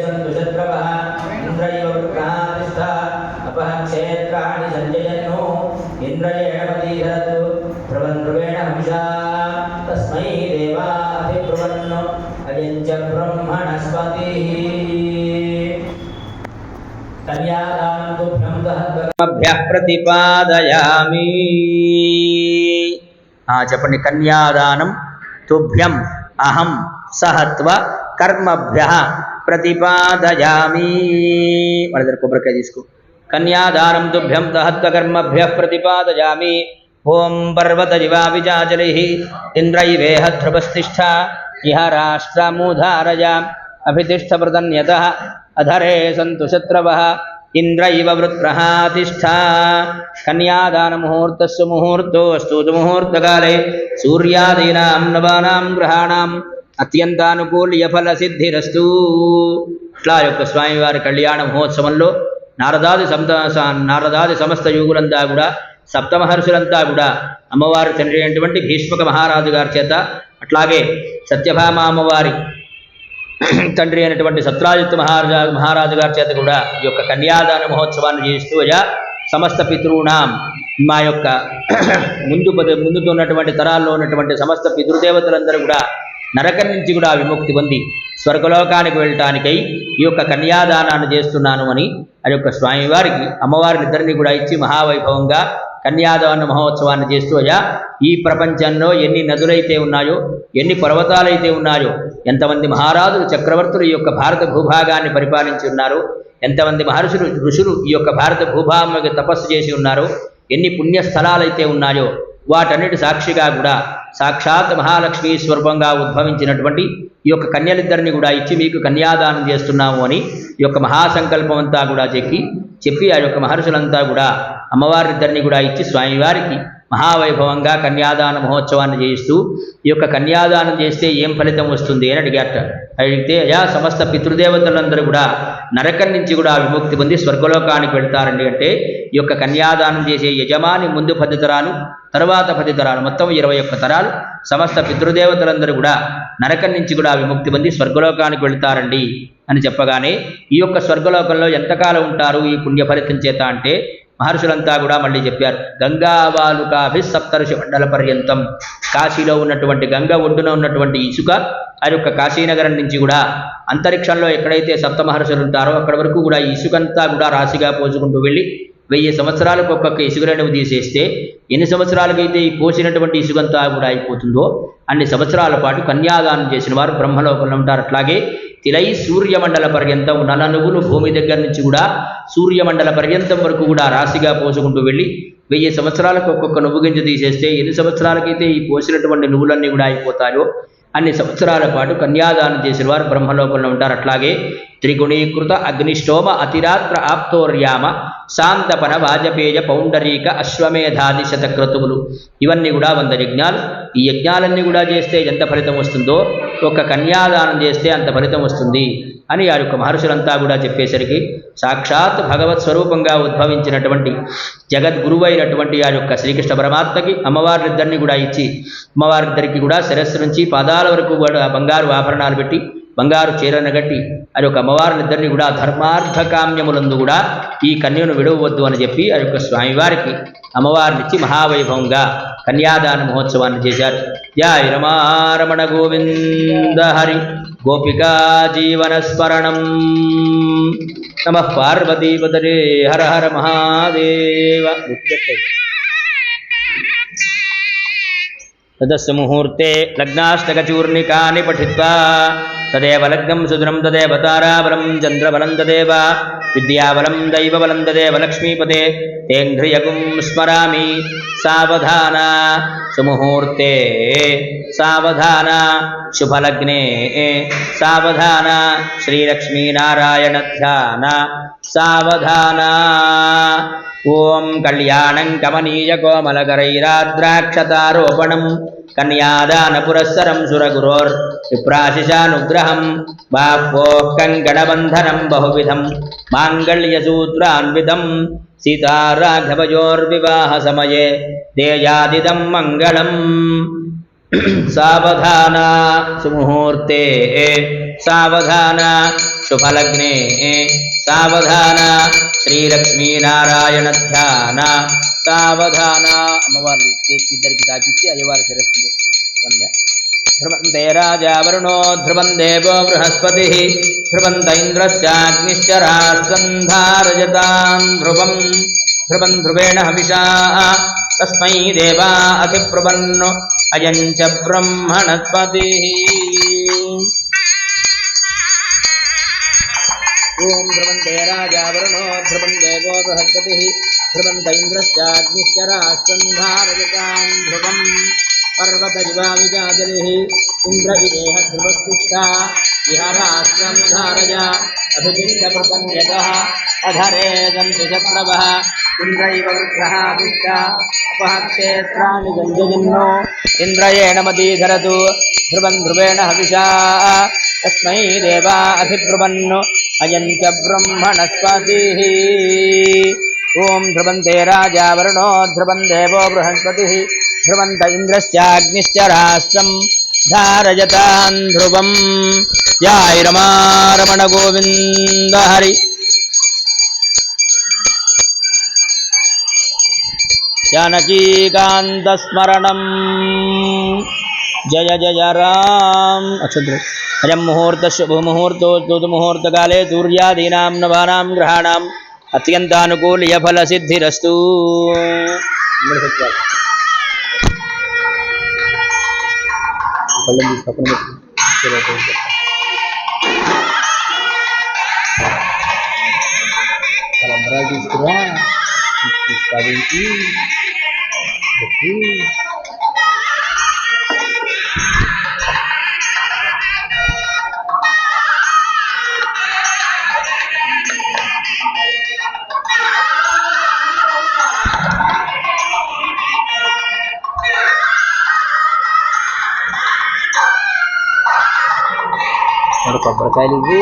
सन्तु शत्रवः इन्द्रैव वृत्रादिष्ठा अपः क्षेत्राणि सञ्जयन्नो इन्द्रयेण मदीधरतु ध्रुवेण हंसा तस्मै देवाभिब्रुवन् अयं च ब्रह्मणस्पतिः कन्यादानं तुभ्यं दहद्भ्यः प्रतिपादयामि। చెప్పండి. కన్యాదానం తుభ్యం అహం సహత్వ కర్మభ్యః ప్రతిపాదయామి. వాళ్ళిద్దరు కొబ్బరికాయ తీసుకో. కన్యాదానం తుభ్యం సహత్వ కర్మభ్యః ప్రతిపాదయామి. ఓం పర్వతజివా విజాజలిః ఇంద్రైవేహ ధ్రువస్తిష్ఠ ఇహ రాష్ట్రముధారయ అభితిష్ఠ ప్రతన్యతః అధరే సంతు శత్రవః ఇంద్రైవ వృత్రః తిష్ఠ. కన్యాదాన ముహూర్తస్సు ముహూర్తోస్తు ముహూర్తకాలే సూర్యాదీనాం నవానాం గ్రహాణాం అత్యంతానుకూల్య ఫల సిద్ధిరస్తు. ఇట్లా యొక్క స్వామివారి కళ్యాణ మహోత్సవంలో నారదాది సమస్త యోగులంతా కూడా సప్తమహర్షులంతా కూడా అమ్మవారి తండ్రి అయినటువంటి భీష్మక మహారాజు గారి చేత, అట్లాగే సత్యభామ అమ్మవారి తండ్రి అయినటువంటి సత్రాజిత్ మహారాజు గారి చేత కూడా ఈ యొక్క కన్యాదాన మహోత్సవాన్ని చేస్తూ సమస్త పితృణాం, మా యొక్క ముందుతో ఉన్నటువంటి తరాల్లో ఉన్నటువంటి సమస్త పితృదేవతలందరూ కూడా నరకం నుంచి కూడా విముక్తి పొంది స్వర్గలోకానికి వెళ్ళటానికై ఈ యొక్క కన్యాదానాన్ని చేస్తున్నాను అని ఆ యొక్క స్వామివారికి అమ్మవారిని ఇద్దరిని కూడా ఇచ్చి మహావైభవంగా కన్యాదాన మహోత్సవాన్ని చేస్తూ ఈ ప్రపంచంలో ఎన్ని నదులైతే ఉన్నాయో, ఎన్ని పర్వతాలైతే ఉన్నాయో, ఎంతమంది మహారాజులు చక్రవర్తులు ఈ యొక్క భారత భూభాగాన్ని పరిపాలించి ఉన్నారు, ఎంతమంది మహర్షులు ఋషులు ఈ యొక్క భారత భూభాగంలో తపస్సు చేసి ఉన్నారు, ఎన్ని పుణ్యస్థలాలైతే ఉన్నాయో వాటన్నిటి సాక్షిగా కూడా సాక్షాత్ మహాలక్ష్మీ స్వరూపంగా ఉద్భవించినటువంటి ఈ యొక్క కన్యలిద్దరిని కూడా ఇచ్చి మీకు కన్యాదానం చేస్తున్నాము అని ఈ యొక్క మహాసంకల్పం అంతా కూడా చెప్పి ఆ యొక్క మహర్షులంతా కూడా అమ్మవారిద్దరిని కూడా ఇచ్చి స్వామివారికి మహావైభవంగా కన్యాదాన మహోత్సవాన్ని చేయిస్తూ ఈ యొక్క కన్యాదానం చేస్తే ఏం ఫలితం వస్తుంది అని అడిగితే సమస్త పితృదేవతలందరూ కూడా నరకం నుంచి కూడా విముక్తి పొంది స్వర్గలోకానికి వెళ్తారండి. అంటే ఈ యొక్క కన్యాదానం చేసే యజమాని ముందు 10 తరాలు, తర్వాత 10 తరాలు, మొత్తం 21 తరాలు సమస్త పితృదేవతలందరూ కూడా నరకం నుంచి కూడా విముక్తి పొంది స్వర్గలోకానికి వెళ్తారండి అని చెప్పగానే ఈ యొక్క స్వర్గలోకంలో ఎంతకాలం ఉంటారు ఈ పుణ్య ఫలితం చేత అంటే మహర్షులంతా కూడా మళ్ళీ చెప్పారు. గంగావాలుకాభి సప్తర్షి మండల పర్యంతం, కాశీలో ఉన్నటువంటి గంగ ఒడ్డున ఉన్నటువంటి ఇసుక ఆ యొక్క కాశీనగరం నుంచి కూడా అంతరిక్షంలో ఎక్కడైతే సప్త మహర్షులు ఉంటారో అక్కడి వరకు కూడా ఈ ఇసుకంతా కూడా రాశిగా పోసుకుంటూ వెళ్ళి 1000 సంవత్సరాలకు ఒక్కొక్క ఇసుకరేణువు తీసేస్తే ఎన్ని సంవత్సరాలకైతే ఈ పోసినటువంటి ఇసుకంతా కూడా అయిపోతుందో అన్ని సంవత్సరాల పాటు కన్యాదానం చేసిన వారు బ్రహ్మలోకంలో ఉంటారు. అట్లాగే తిలై సూర్యమండల పర్యంతం, నలుగులు భూమి దగ్గర నుంచి కూడా సూర్యమండల పర్యంతం వరకు కూడా రాశిగా పోసుకుంటూ వెళ్ళి 1000 సంవత్సరాలకు ఒక్కొక్క నువ్వు గింజ తీసేస్తే ఎన్ని సంవత్సరాలకైతే ఈ పోసినటువంటి నువ్వులన్నీ కూడా అయిపోతాయో అన్ని సంవత్సరాల పాటు కన్యాదానం చేసిన వారు బ్రహ్మలోకంలో ఉంటారు. అట్లాగే త్రిగుణీకృత అగ్నిష్టోమ అతిరాత్ర ఆప్తోర్యామ శాంతపన వాజపేయ పౌండరీక అశ్వమేధాది శతక్రతువులు, ఇవన్నీ కూడా 100 యజ్ఞాలు. ఈ యజ్ఞాలన్నీ కూడా చేస్తే ఎంత ఫలితం వస్తుందో ఒక కన్యాదానం చేస్తే అంత ఫలితం వస్తుంది అని ఆ యొక్క మహర్షులంతా కూడా చెప్పేసరికి సాక్షాత్ భగవత్ స్వరూపంగా ఉద్భవించినటువంటి జగద్గురువైనటువంటి ఆ యొక్క శ్రీకృష్ణ పరమాత్మకి అమ్మవారిద్దరిని కూడా ఇచ్చి అమ్మవారిద్దరికి కూడా శిరస్సు నుంచి పాదాల వరకు కూడా బంగారు ఆభరణాలు పెట్టి బంగారు చీరను గట్టి అది ఒక అమ్మవారిద్దరిని కూడా ధర్మార్థ కామ్యములందు కూడా ఈ కన్యను విడవద్దు అని చెప్పి ఆ యొక్క స్వామివారికి అమ్మవారినిచ్చి మహావైభవంగా కన్యాదాన మహోత్సవాన్ని చేశారు. జయ రమారమణ గోవింద హరి గోపికా జీవన స్మరణం. నమః పార్వతీపతయే హర హర మహాదేవ. తదస్సు ముహూర్తే లగ్నాష్టకచూర్ణికాని పఠిత్వా తదేవ లగ్నం సుదృఢం తదేవ తారాబలం చంద్రబలం తదేవ విద్యాబలం దైవబలం తదేవ లక్ష్మీపదే తేంఘ్రియగుం స్మరామి. సావధాన సుముహూర్తే సావధాన శుభలగ్నే సావధాన శ్రీలక్ష్మీనారాయణ ధ్యాన సావధాన. ఓం కళ్యాణం కమనీయ కోమలకరైరాద్రాక్షతారోపణం కన్యాదాన పురస్సరం సురగురోర్ విప్రాశిషానుగ్రహం బాహ్వోః కంకణబంధనం బహువిధం మాంగళ్యసూత్రాన్వితం సీతారాఘవయోర్వివాహ సమయే దేయాదిదం మంగళం. సావధాన సుముహూర్తే సావధాన शुभलग्ने सावधान श्रीलक्ष्मीनारायण ध्यान सावधान अम्मवारी इద్దరికి తాకిచ్చి అయ్యవారి శిరస్సు వందే ध्रुवन्ते राजा वरुणो ध्रुवं देवो बृहस्पतिः ध्रुवन्त इन्द्रश्चाग्निश्च राष्ट्रं धारयतां ध्रुवं ध्रुवं ध्रुवेण हविषा तस्मै देवा अधिब्रुवन् अयं च ब्रह्मणस्पतिः ॐ ध्रुवन्ते राजा वरुणो ध्रुवं देवो बृहस्पतिः ध्रुवन्त इन्द्रश्चाग्निश्च राष्ट्रं धारयतां ध्रुवं पर्वतजिवामिजाजलिः इन्द्र इदेह ध्रुवस्तिष्ठा विहाराश्रं धारय अभितिष्ठप्रतन्यतः अधरे दन्ति शत्रवः इन्द्रैव वृत्रः तिष्ठा अपः क्षेत्राणि गञ्जयन्नो इन्द्रयेण मदीधरतु ध्रुवं ध्रुवेण हविषा तस्मै देवा अधिब्रुवन् अयं च ब्रह्मणस्पतिः ॐ ध्रुवन्ते राजा वरुणो ध्रुवं देवो बृहस्पतिः ध्रुवन्त इन्द्रश्चाग्निश्च राष्ट्रं धारयतां ध्रुवं जय रमण गोविन्द हरि जानकीकान्तस्मरणं जय जय राम अक्षद्र अयं मुहूर्त शुभमुहूर्तोऽस्तु मुहूर्तकाले सूर्यादीनां नवानां ग्रहाणाम् अत्यन्तानुकूल्य फलसिद्धिरस्तु కొబ్బరికాయలు ఇవి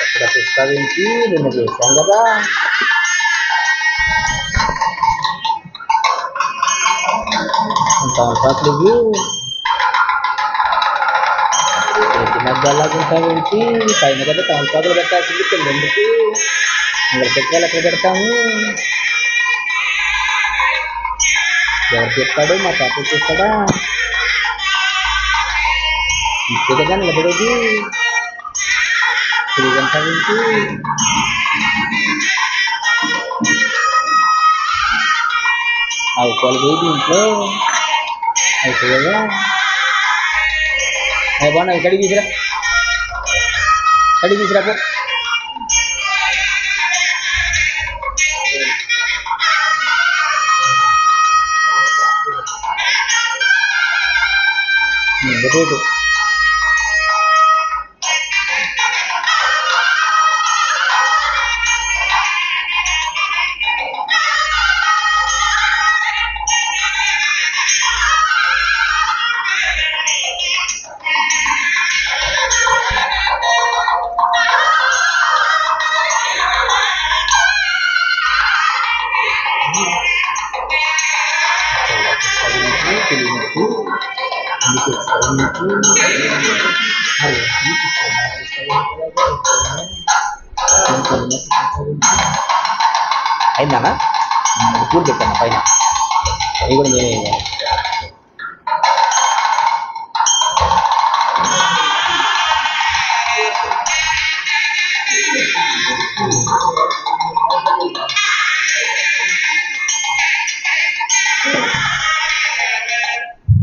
ఇక్కడ పుష్పవించి నిన్న చేశాం కదా తమలపాకులు ఇవి మధ్యలో పుష్పవించి పైన కదా తమలపాకులు పెట్టాల్సింది కిందకి ఇంకా చక్రాలు ఎక్కడ పెడతాము ఎవరు చేస్తాడు మా పాప చేస్తాడా ఇంతగా నిలబడేది శ్రీగంట నుంచి అవకాలు పోయి ఇంట్లో అయిపోయాగా బాగున్నా కడిగి తీసుకురాపో betul. అయిందన్నా పూర్తి పెట్టాను పైన అవి కూడా నేనే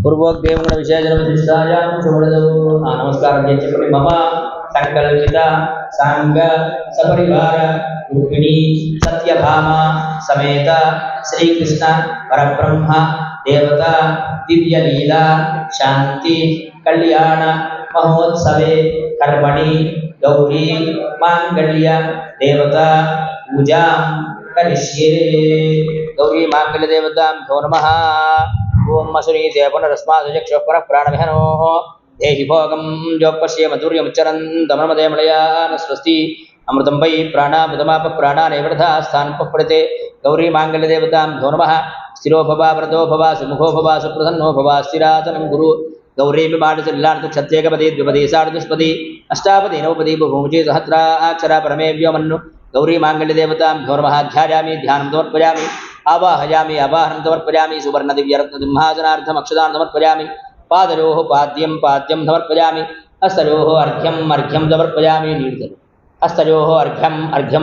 పూర్వోక్తేమున విశేషణం నమస్కారం చెప్పండి. మమ సంకల్పిత సాంగ సపరివార రుక్మిణి సత్యభామ సమేత శ్రీకృష్ణ పరబ్రహ్మ దేవత దివ్యలీలా శాంతి కళ్యాణ మహోత్సవే కర్మణి గౌరీ మాంగళ్య దేవత పూజాం కరిష్యే. గౌరీ మాంగళ్య దేవతాభ్యో నమః. ఓం మసురీతే పునరస్మాచక్షుః పునః ప్రాణవిహనో దేహి భోగం జోపశ్య మధుర్యముచ్చరంతమృమదేమలయాన స్వస్తి. అమృతం వై ప్రాణామృతమాప ప్రాణానే వృధా స్థానం పడితే. గౌరీ మాంగళ్య దేవతాభ్యో నమః. स्थिरो भव व्रतो भव सुमुखो भव सुप्रसन्नो भव स्थिरासनं गुरु गौरीमि बाणचल्लार्थ क्षत्येकपदी द्विपदी सार्धुष्पदी अष्टापदी नवपदी भूमुचे सहस्रा अक्षरा परमे व्योमन्नु गौरी माङ्गल्यदेवतां नमः ध्यायामि ध्यानं समर्पयामि आवाहयामि आवाहनं समर्पयामि सुवर्णदिव्यरत्नसिंहासनार्थम् अक्षतां समर्पयामि पादयोः पाद्यं पाद्यं समर्पयामि हस्तयोः अर्घ्यं समर्पयामि हस्तयोः अर्घ्यं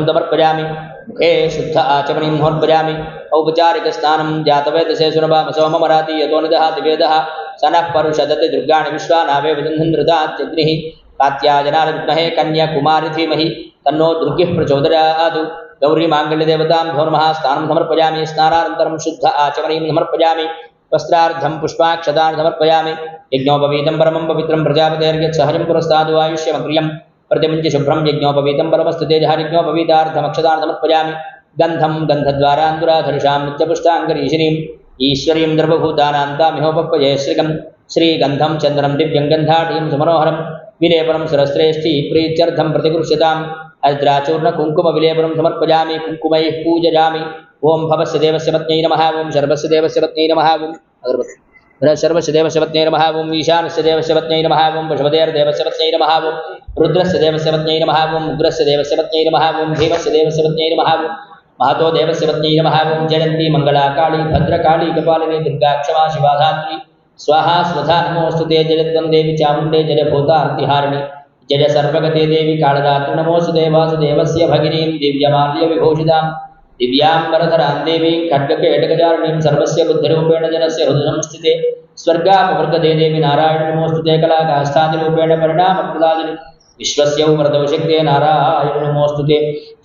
समर्पयामि मुखे शुद्ध आचमनीं समर्पयामि औपचारिकस्नानं जातवेदसे सुरभामसोममराति यतो निदहाति वेदः सनः परुषदति दुर्गाणि विश्वानावे विदन्धृतात्यग्निः कात्यायनाय विद्महे कन्याकुमारी धीमहि तन्नो दुर्गिः प्रचोदयात् गौरी माङ्गल्यदेवतां नमः स्नानं समर्पयामि स्नानानन्तरं शुद्ध आचमनीं समर्पयामि वस्त्रार्धं पुष्पाक्षतां समर्पयामि यज्ञोपवीतं परमं पवित्रं प्रजापतेर्यत् सहजं पुरस्तादु आयुष्यमग्र्यं प्रतिमुञ्च शुभ्रं यज्ञोपवीतं परमस्तु तेजः यज्ञोपवीतार्थमक्षतां समर्पयामि गन्धं गन्धद्वारान्दुराधर्षां नित्यपुष्टाङ्गरीशिनीम् ईश्वरीं द्रवभूतानां तामिहोपक्वये श्रीगन्धं चन्द्रं दिव्यं गन्धाढ्यं सुमनोहरं विलेपनं सरस्रेष्ठी प्रीत्यर्थं प्रतिगृह्यताम् अर्द्राचूर्णकुङ्कुमविलेपनं समर्पयामि कुङ्कुमैः पूजयामि ओं भवस्य देवस्य पत्न्यै नमः ओं शर्वस्य देवस्य पत्न्यै नमः ओं शर्वस्य देवस्य पत्न्यै नमः ओं ईशानस्य देवस्य पत्न्यै नमः ओं पशुपतेर्देवस्य पत्न्यै नमः ओं रुद्रस्य देवस्य पत्न्यै नमः ओं उग्रस्य देवस्य पत्न्यै नमः ओं भीमस्य देवस्य पत्न्यै नमः ओं महतो देवस्य पत्न्यै नमः ओं जयन्ती मङ्गला काली भद्रकाली कपालिनी दुर्गा क्षमा शिवा धात्री स्वाहा स्वधा नमोऽस्तु ते जयद्वं देवी चामुण्डे जयभूतार्तिहारिणि जय सर्वगते देवी कालरात्रि नमोऽस्तु वासुदेवस्य भगिनीं दिव्यमाल्यविभूषितां दिव्याम्बरधरां देवीं खड्गकेटकचारिणीं सर्वस्य बुद्धिरूपेण जनस्य हृदि संस्थिते स्वर्गापवर्गदे देवी नारायण नमोऽस्तु ते कलाकाष्ठादिरूपेण परिणामप्रदादिनि विश्वस्य वरदौ शक्ते नारायण नमोऽस्तु ते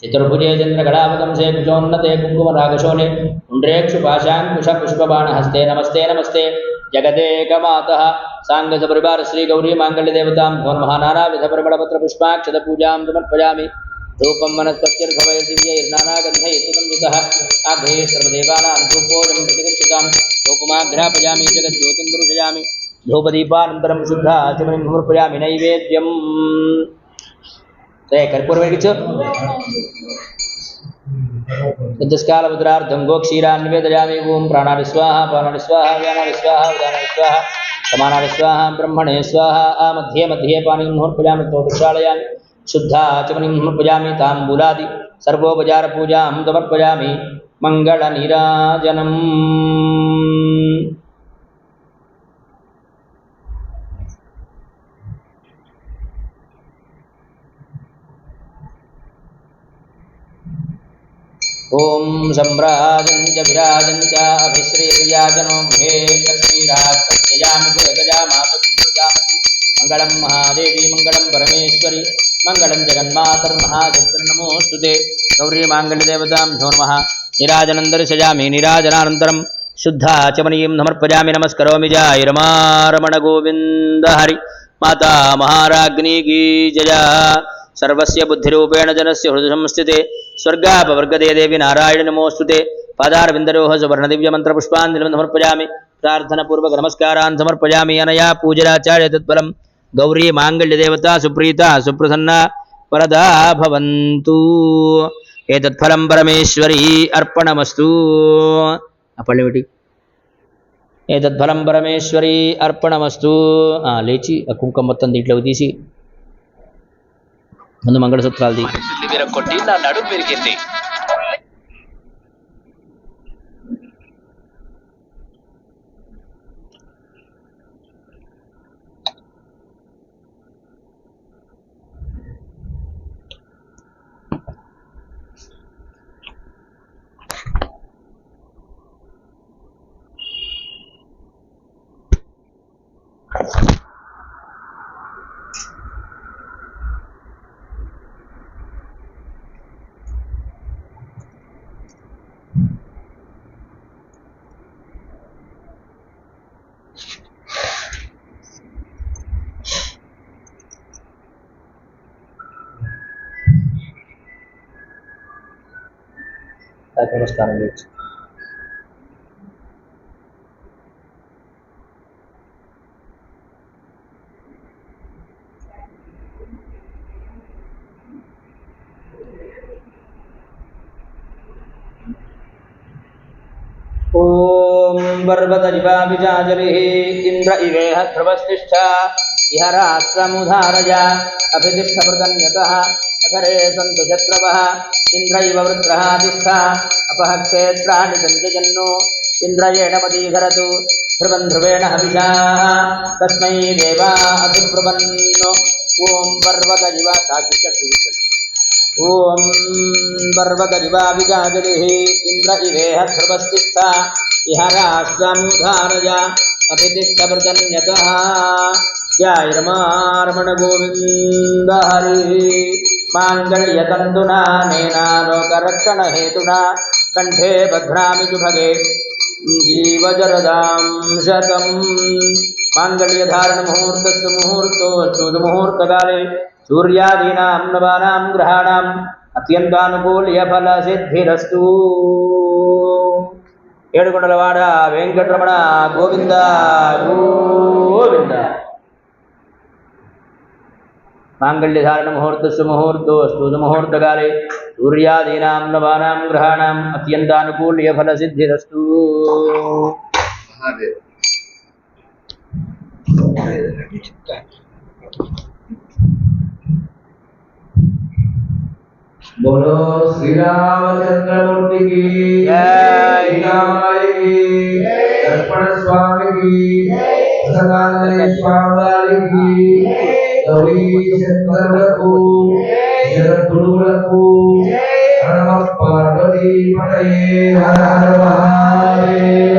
चतुर्भुजे चन्द्रकलावतंसे कुचोन्नते कुङ्कुमरागशोणे पुण्ड्रेक्षुपाशाङ्कुशपुष्पबाणहस्ते नमस्ते नमस्ते जगदेकमातः सांगसपरिवार श्री गौरी माङ्गल्यदेवतां नमः नानाविधपरिमलपत्रपुष्पाक्षतपूजां समर्पयामि धूपं वनस्पत्यर्घवैर्दिव्यैर्नानागन्धैर्सुगन्धितः आघ्रे सर्वदेवानां धूपोऽयं प्रतिगच्छतां धूपमाघ्रापयामि जगज्योतिं दर्शयामि धूपदीपानन्तरं शुद्ध आचमनीं समर्पयामि नैवेद्यं कर्पूरं वेलिगिंचु यज्ञस्कालमुद्रार्धं गोक्षीरान् निवेदयामि ओं प्राणानि स्वाहा पानानि स्वाहा व्यानानि स्वाहा उदानानि स्वाहा समानानि स्वाहा ब्रह्मणे स्वाहा मध्ये मध्ये पानीं समर्पयामि प्रक्षालयामि शुद्धाचमनीं समर्पयामि ताम्बूलादि सर्वोपचारपूजां समर्पयामि मङ्गलनीराजनम् ओं सम्राजं च विराजं च अभिश्रीर्याजनो गृहे लक्ष्मीराजयामि गजामातुं मङ्गलं महादेवी मङ्गलं परमेश्वरी मङ्गलं जगन्मातर्महाशक्तिर्नमोऽस्तु ते गौरी माङ्गल्यदेवतां नमः निराजनं दर्शयामि निराजनानन्तरं शुद्धाचमनीं समर्पयामि नमस्करोमि जय रमण गोविन्द हरि माता महाराज्ञी की जय सर्वस्य बुद्धिरूपेण जनस्य हृदि संस्थिते स्वर्गापवर्गदे देवी नारायण नमोऽस्तुते पादारविन्दरोः सुवर्णदिव्यमन्त्रपुष्पाञ्जलिं समर्पयामि प्रार्थनापूर्वक नमस्कारान् समर्पयामि अनया पूजनाचार्य तत्फलं गौरी माङ्गल्यदेवता सुप्रीता सुप्रसन्ना वरदा भवन्तु एतत्फलं परमेश्वरी अर्पणमस्तु अपळ्ळि एतत्फलं परमेश्वरी अर्पणमस्तु లేచి కుంకుమ మొత్తం దీంట్లో తీసి ముందు మంగళసూత్రాలు కొట్టి నా నడుము పెరిగింది నమస్కారం చేయొచ్చు. ఓ पर्वतजिवाभिजाजलिः इंद्र इवेह ध्रुवस्तिष्ठ इह राष्ट्रमुधारय अभितिष्ठपृतन्यतः अधरे सन्तु शत्रवः इंद्र इव वृत्रः तिष्ठ अपहक्षेत्राणि सञ्जयन्नो इंद्रयेण मदीधरतु ध्रुवं ध्रुवेण हविषा तस्मै देवा अधिब्रुवन्नो ॐ पर्वतजिवा ॐ पर्वतजिवाभिजाजलिः इंद्र इवेह ध्रुवस्तिष्ठ इह राष्ट्रमुधारय अभितिष्ठपृतन्यतः जयरमारमण गोविंद हरि मांगल्यतंतुना नेना लोकरक्षण हेतुना कंठे बध्नामि जुभगे जीवजरदां शतं मांगल्यधारण मुहूर्तस्तु मुहूर्तोऽस्तु मुहूर्तकाले सूर्यादीनां नवानां ग्रहाणाम् अत्यंतानुकूल्य फलसिद्धिरस्तु ఏడుకొండలవాడ వెంకటరమణ గోవింద గోవింద మాంగళ్యధారణ ముహూర్తస్సు ముహూర్తోస్తు ముహూర్తకాలే సూర్యాదీనాం నవానాం గ్రహాణాం అత్యంతానుకూల్య ఫలసిద్ధిరస్తు बोलो श्री रामचंद्रमूर्ति की जय, लक्ष्मण स्वामी की, सदानंद स्वामी की, गौरी शंकर को, जगद्गुरु को, नमः पार्वती पतये हर हर महादेव।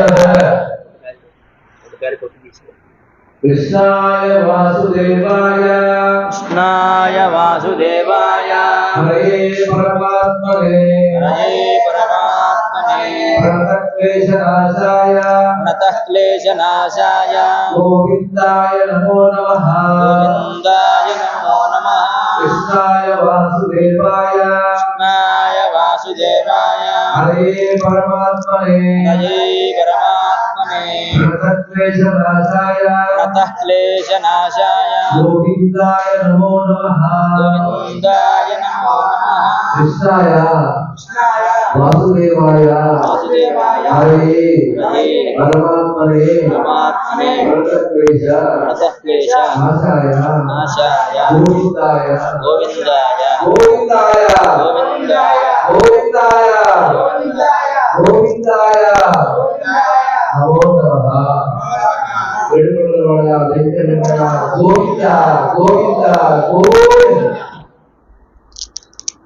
कृष्णाय वासुदेवाय हरे परमात्मने प्रणतः क्लेशनाशाय गोविंदाय नमो नमः कृष्णाय वासुदेवाय हरे परमात्मने प्रणतः क्लेशनाशाय गोविंदाय नमो नमः कृष्णाय वासुदेवाय हरे परमात्मने प्रणतः क्लेशनाशाय गोविंदाय नमो नमः। वेणुगोपाल वेंकटरमण गोविंद गोविंद गोविंद।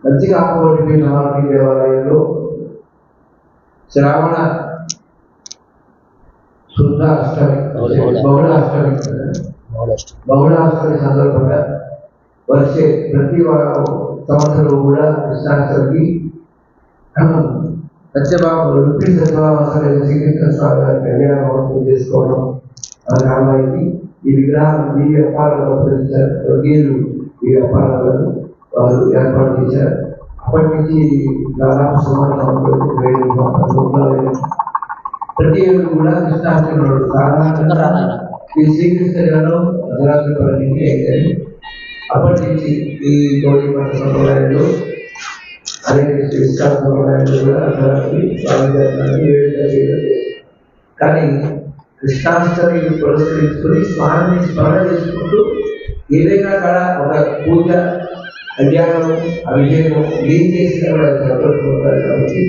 మధ్యకామకోటి నవరాత్రి దేవాలయంలో శ్రావణ శుద్ధ అష్టమి బహుళాష్టమి సందర్భంగా వచ్చే ప్రతి సంవత్సరం కూడా కృష్ణాష్టమికి సత్యభామ రుక్మిణి సత్యభామ శ్రీకృష్ణ స్వామి గారి కళ్యాణ మహోత్సవం చేసుకోవడం అది రామాయణి. ఈ విగ్రహాలు ఈ వ్యాపారాలు గీలు ఈ వ్యాపారాలను వారు ఏర్పాటు చేశారు. అప్పటి నుంచి దాదాపు సుమారు ప్రతి ఏడు కూడా కృష్ణాష్టమి సాధారణంగా ఈ శ్రీకృష్ణ గారు అర్ధరాత్రి పనికి అయ్యారు. అప్పటి నుంచి ఈ గౌరీ మఠ సంప్రదాయంలో అదే విశ్వాస సంప్రదాయంలో కూడా అర్ధరాత్రి కానీ కృష్ణాష్టమి పురస్కరించుకుని స్వామిని స్మరణ చేసుకుంటూ ఏదైనా కాడ ఒక పూజ కళ్యాణం అభిషేకం ఏం చేసినా కూడా జరపడుతుంటారు. కాబట్టి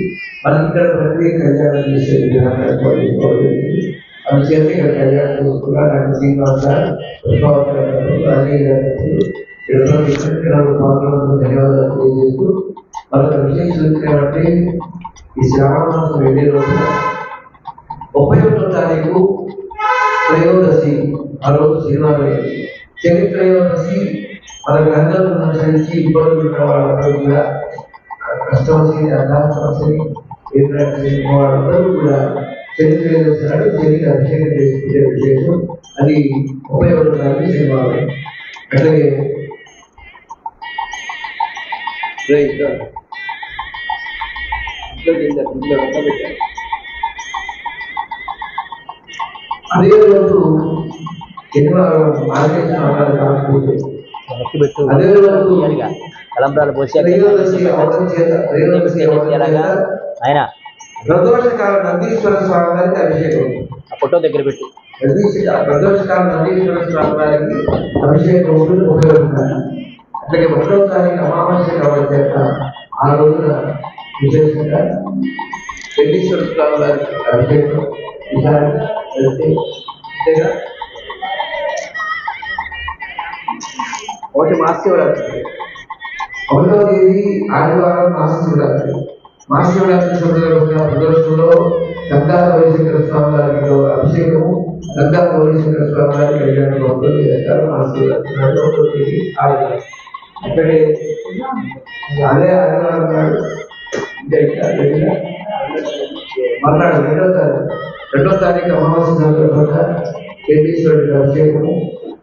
మనకి ఇక్కడ ప్రతి కళ్యాణం చేసే విధానం అందుచేత ఇక్కడ కళ్యాణం చేసుకున్నా నాకు శ్రీనివాస ధన్యవాదాలు తెలియజేస్తూ మరొక విషయం చూస్తే ఈ శ్రావణ మాసం వెళ్ళే రోజున 31వ తారీఖు త్రయోదశి, ఆ రోజు శనివారం. శని త్రయోదశి మన గ్రంథాలను అనుసరించి ఇబ్బందులు ఉన్న వాళ్ళందరూ కూడా కష్టమని అర్థాష్టమని వాళ్ళందరూ కూడా శని త్రయోదశి నాడు శనికి అభిషేకం చేసుకునే విశేషం. అది 31వ తారీఖు శనివారం. అట్లాగే అదే రోజు శనివారం అదే రోజు తలంబ్రాలు పోసి త్రయోదశి అవడం చేత ఆయన ప్రదోషకాల నందీశ్వర స్వామి వారికి అభిషేకం. ఆ ఫోటో దగ్గర పెట్టు. ప్రదోషకాల నందీశ్వర స్వామి వారికి అభిషేకం ఉంటుంది, ఉపయోగిస్తారు. అట్లాగే 1వ తారీఖు అమావాస్య కావడం చేత ఆ రోజున విశేషంగా నందీశ్వర స్వామి వారికి అభిషేకం ఈసారి అంతేగా. ఒకటి మహాశివరాత్రి, 1వ తేదీ ఆదివారం మహాశివరాత్రి. మహాశివరాత్రి సందర్భంగా ప్రదోషంలో గంగా గౌరీశంకర స్వామి వారికి అభిషేకము, గంగా గౌరీశంకర స్వామి వారి కళ్యాణం 1వ తేదీ చేస్తారు. మహాశివరాత్రి 1వ తేదీ ఆదివారం. అక్కడే అదే ఆదివారం నాడు మర్నాడు 2వ తారీఖు అమావాస్య సందర్భంగా చండీశ్వరుడికి అభిషేకము,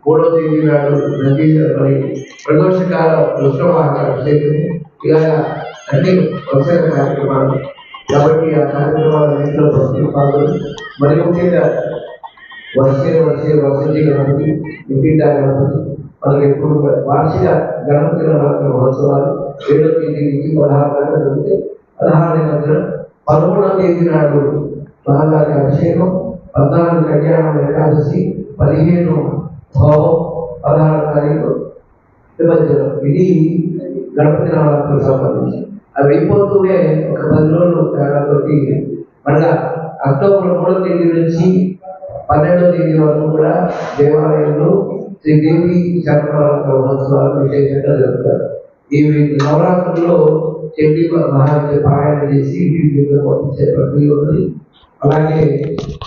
3వ తేదీ నాడు నందీశ్వరి ప్రదోషకాల రుద్రవాహన అభిషేకము. ఇలా అన్ని వరుసైన కార్యక్రమాలు కాబట్టి ఆ కార్యక్రమాలన్నింటిలో భక్తులు పాల్గొని మరి ముఖ్యంగా వర్షీ గణపతి, నిపీఠ గణపతి మనకి ఎప్పుడు వార్షిక గణపతి నవరాత్రి మహోత్సవాలు 7వ తేదీ నుంచి 16 దాకా జరుగుతాయి. 16 మధ్య 13వ తేదీ నాడు మహాగారి అభిషేకం, 14 కళ్యాణం ఏకాదశి, 15 హోమం, 16 తారీఖు నిమజ్జనం. ఇది గణపతి నవరాత్రులకు సంబంధించి. అవి అయిపోతూనే ఒక 10 రోజులు తేడాతోటి మళ్ళా అక్టోబర్ 3వ తేదీ నుంచి 12వ తేదీ వరకు కూడా దేవాలయంలో శ్రీదేవి శరణవరాత్రి మహోత్సవాలు విశేషంగా జరుగుతారు. ఈ నవరాత్రుల్లో చెల్లి మహారాజు పారాయణ చేసి ఇంటికి పంపించే ప్రక్రియ ఉంది. అలాగే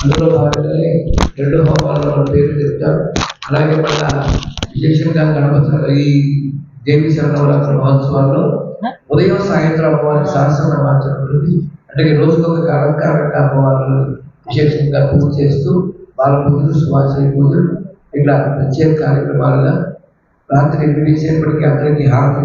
అందులో భాగంగానే 2 హోమాలు మన పేరు చెప్తారు. అలాగే మళ్ళా విశేషంగా గణపతి ఈ దేవి శరణవరాత్రి మహోత్సవాల్లో ఉదయం సాయంత్రం అమ్మవారికి సహస్రనామార్చన ఉంటుంది. అంటే రోజుకొక అలంకారంగా అమ్మవారిని విశేషంగా పూజ చేస్తూ బాలపూజలు, సువాసన పూజలు ఇట్లా ప్రత్యేక కార్యక్రమాలుగా రాత్రి 8 చేసేపటికి అందరికీ హారతి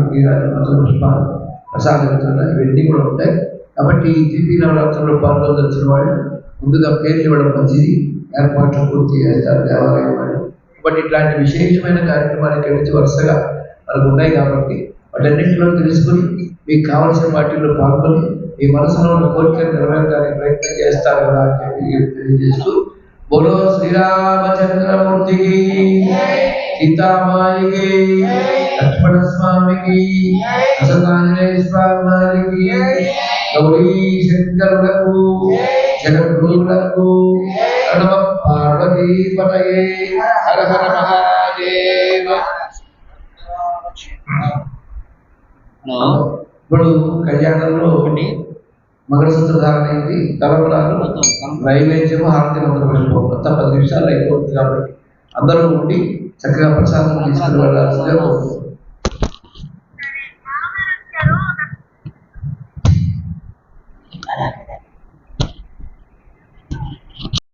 మంత్ర పుష్పాలు ప్రసాదించాలి. ఇవన్నీ కూడా ఉంటాయి. కాబట్టి ఈ దీపీ నవరాత్రుల్లో పాల్గొనదలిచిన వాళ్ళు ముందుగా పేర్లు ఇవ్వడం మంచిది. ఏర్పాట్లు పూర్తి చేస్తారు దేవాలయం వాళ్ళు. కాబట్టి ఇట్లాంటి విశేషమైన కార్యక్రమాలు ఇక్కడి నుంచి వరుసగా మనకు ఉన్నాయి. కాబట్టి వాటన్నింటిలో తెలుసుకుని మీకు కావలసిన వాటిల్లో పాల్గొని మీ మనసులో ఉన్న కోరికలు నెరవేర్చడానికి ప్రయత్నం చేస్తారు కదా అని చెప్పి తెలియజేస్తూ బోలో శ్రీరామచంద్రమూర్తికి, సీతామాయికి, లక్ష్మణ స్వామికి, అసతాంజనేయ స్వామి వారికి, గౌరీ శంకరులకు, జగద్గురులకు, నమ పార్వతీ పతయే, హర హర మహాదేవ. ఇప్పుడు కళ్యాణంలో ఒకటి మంగళసూత్రధారణ అయింది, తలంబరాలు, నైవేద్యము, హారతి మంత్ర పుష్పం మొత్తం 10 నిమిషాలు అయిపోతుంది. కాబట్టి అందరూ ఉండి చక్కగా ప్రసాదం తీసుకుని వాళ్ళ